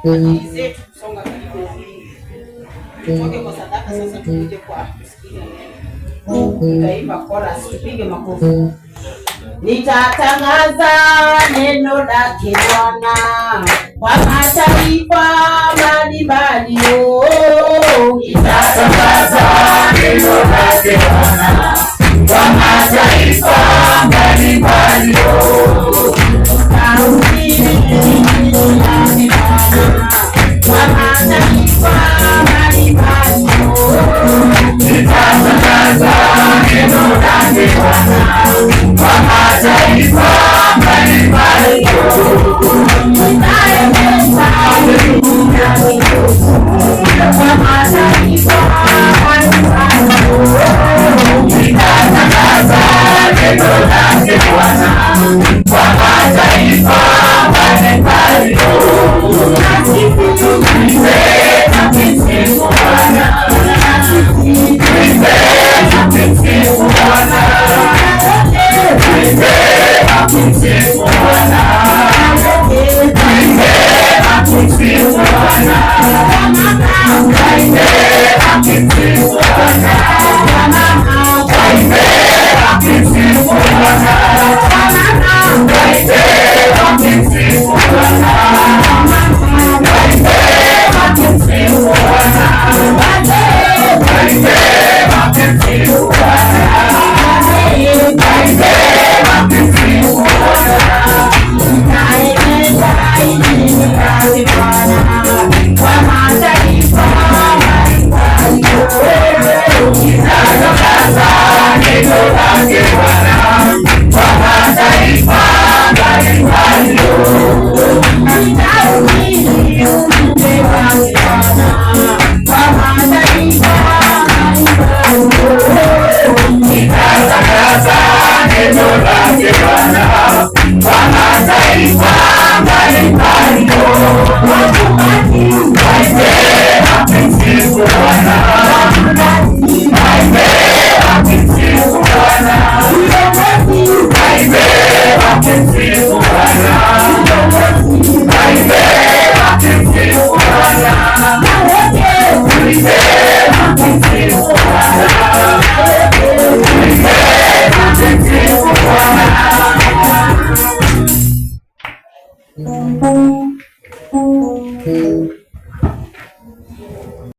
zetu kusonga karibu tutoke kwa sadaka sasa, tuje kwa kusikia taimba chorus, tupige makofi. Nitatangaza neno lake Bwana kwa mataifa mbalimbali, nitatangaza neno lake Bwana kwa mataifa mbalimbali, Neno lake Bwana